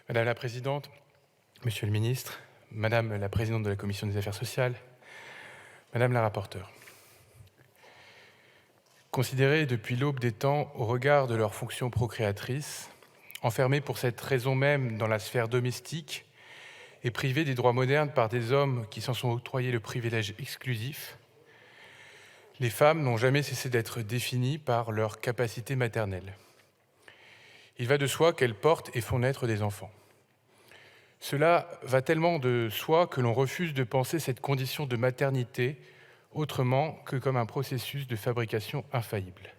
Madame la Présidente, Monsieur le Ministre, Madame la Présidente de la Commission des Affaires sociales, Madame la Rapporteure. Considérées depuis l'aube des temps au regard de leur fonction procréatrice, enfermées pour cette raison même dans la sphère domestique et privées des droits modernes par des hommes qui s'en sont octroyés le privilège exclusif, les femmes n'ont jamais cessé d'être définies par leur capacité maternelle. Il va de soi qu'elles portent et font naître des enfants. Cela va tellement de soi que l'on refuse de penser cette condition de maternité autrement que comme un processus de fabrication infaillible.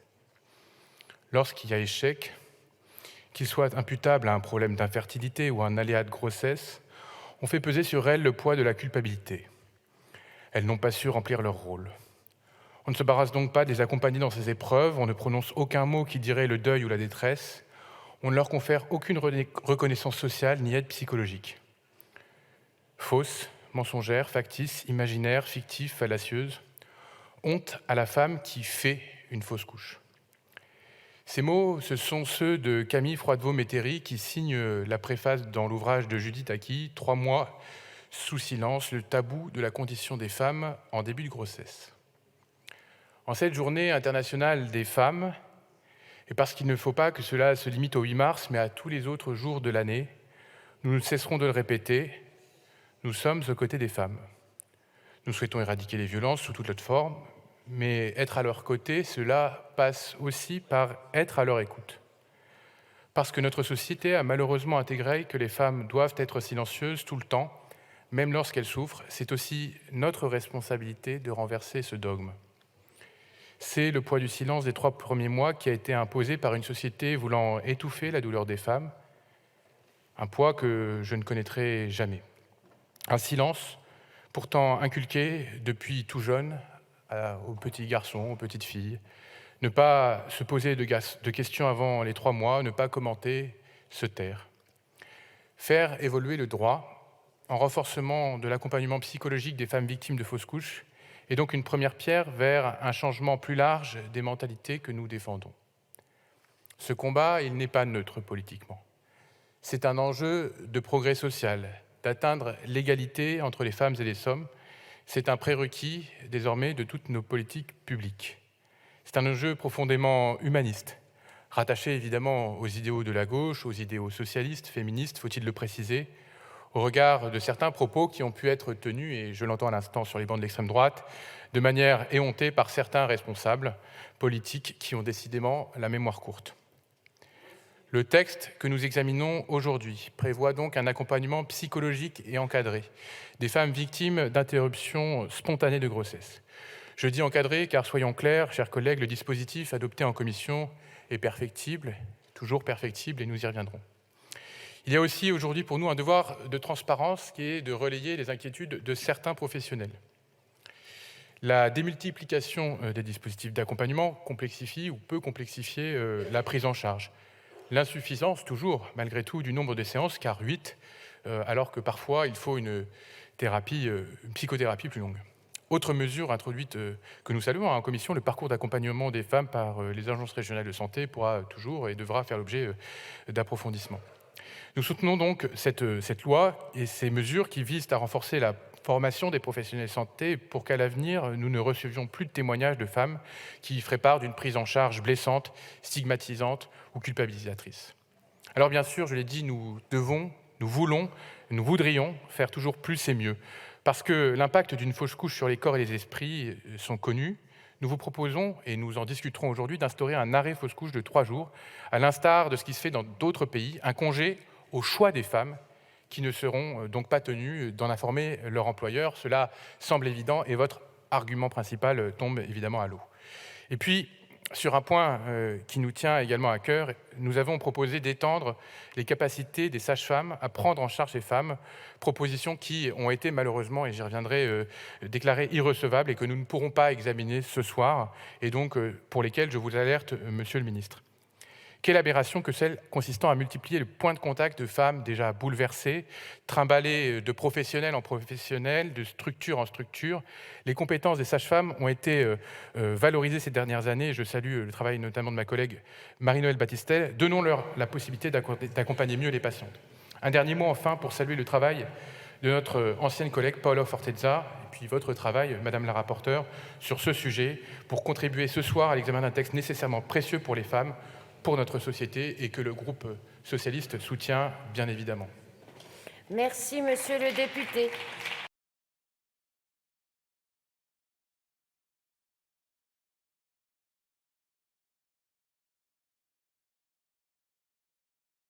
Lorsqu'il y a échec, qu'il soit imputable à un problème d'infertilité ou à un aléa de grossesse, on fait peser sur elles le poids de la culpabilité. Elles n'ont pas su remplir leur rôle. On ne se barrasse donc pas de les accompagner dans ces épreuves, on ne prononce aucun mot qui dirait le deuil ou la détresse, on ne leur confère aucune reconnaissance sociale ni aide psychologique. Fausse, mensongère, factice, imaginaire, fictive, fallacieuse. Honte à la femme qui fait une fausse couche. Ces mots, ce sont ceux de Camille Froidevaux-Métairie qui signe la préface dans l'ouvrage de Judith Aki, 3 mois sous silence, le tabou de la condition des femmes en début de grossesse. En cette journée internationale des femmes, et parce qu'il ne faut pas que cela se limite au 8 mars, mais à tous les autres jours de l'année, nous ne cesserons de le répéter, nous sommes aux côtés des femmes. Nous souhaitons éradiquer les violences sous toute leur forme, mais être à leur côté, cela passe aussi par être à leur écoute. Parce que notre société a malheureusement intégré que les femmes doivent être silencieuses tout le temps, même lorsqu'elles souffrent, c'est aussi notre responsabilité de renverser ce dogme. C'est le poids du silence des 3 premiers mois qui a été imposé par une société voulant étouffer la douleur des femmes, un poids que je ne connaîtrai jamais. Un silence pourtant inculqué depuis tout jeune aux petits garçons, aux petites filles. Ne pas se poser de questions avant les 3 mois, ne pas commenter, se taire. Faire évoluer le droit en renforcement de l'accompagnement psychologique des femmes victimes de fausses couches est donc une première pierre vers un changement plus large des mentalités que nous défendons. Ce combat, il n'est pas neutre politiquement. C'est un enjeu de progrès social, d'atteindre l'égalité entre les femmes et les hommes. C'est un prérequis désormais de toutes nos politiques publiques. C'est un enjeu profondément humaniste, rattaché évidemment aux idéaux de la gauche, aux idéaux socialistes, féministes, faut-il le préciser, au regard de certains propos qui ont pu être tenus, et je l'entends à l'instant sur les bancs de l'extrême droite, de manière éhontée par certains responsables politiques qui ont décidément la mémoire courte. Le texte que nous examinons aujourd'hui prévoit donc un accompagnement psychologique et encadré des femmes victimes d'interruptions spontanées de grossesse. Je dis encadré car, soyons clairs, chers collègues, le dispositif adopté en commission est perfectible, toujours perfectible, et nous y reviendrons. Il y a aussi aujourd'hui pour nous un devoir de transparence qui est de relayer les inquiétudes de certains professionnels. La démultiplication des dispositifs d'accompagnement complexifie ou peut complexifier la prise en charge. L'insuffisance, toujours, malgré tout, du nombre de séances, car 8, alors que parfois il faut une psychothérapie plus longue. Autre mesure introduite que nous saluons en commission, le parcours d'accompagnement des femmes par les agences régionales de santé pourra toujours et devra faire l'objet d'approfondissement. Nous soutenons donc cette loi et ces mesures qui visent à renforcer la formation des professionnels de santé pour qu'à l'avenir, nous ne recevions plus de témoignages de femmes qui feraient part d'une prise en charge blessante, stigmatisante ou culpabilisatrice. Alors bien sûr, je l'ai dit, nous voudrions faire toujours plus et mieux, parce que l'impact d'une fausse couche sur les corps et les esprits sont connus. Nous vous proposons, et nous en discuterons aujourd'hui, d'instaurer un arrêt fausse couche de 3 jours, à l'instar de ce qui se fait dans d'autres pays, un congé au choix des femmes qui ne seront donc pas tenues d'en informer leur employeur. Cela semble évident et votre argument principal tombe évidemment à l'eau. Et puis, sur un point qui nous tient également à cœur, nous avons proposé d'étendre les capacités des sages-femmes à prendre en charge ces femmes, propositions qui ont été malheureusement, et j'y reviendrai, déclarées irrecevables et que nous ne pourrons pas examiner ce soir, et donc pour lesquelles je vous alerte, Monsieur le Ministre. Quelle aberration que celle consistant à multiplier le point de contact de femmes déjà bouleversées, trimballées de professionnels en professionnels, de structure en structure. Les compétences des sages-femmes ont été valorisées ces dernières années. Je salue le travail notamment de ma collègue Marie-Noëlle Battistel. Donnons-leur la possibilité d'accompagner mieux les patientes. Un dernier mot enfin pour saluer le travail de notre ancienne collègue Paola Fortezza, et puis votre travail, Madame la rapporteure, sur ce sujet, pour contribuer ce soir à l'examen d'un texte nécessairement précieux pour les femmes, pour notre société, et que le groupe socialiste soutient bien évidemment. Merci, monsieur le député.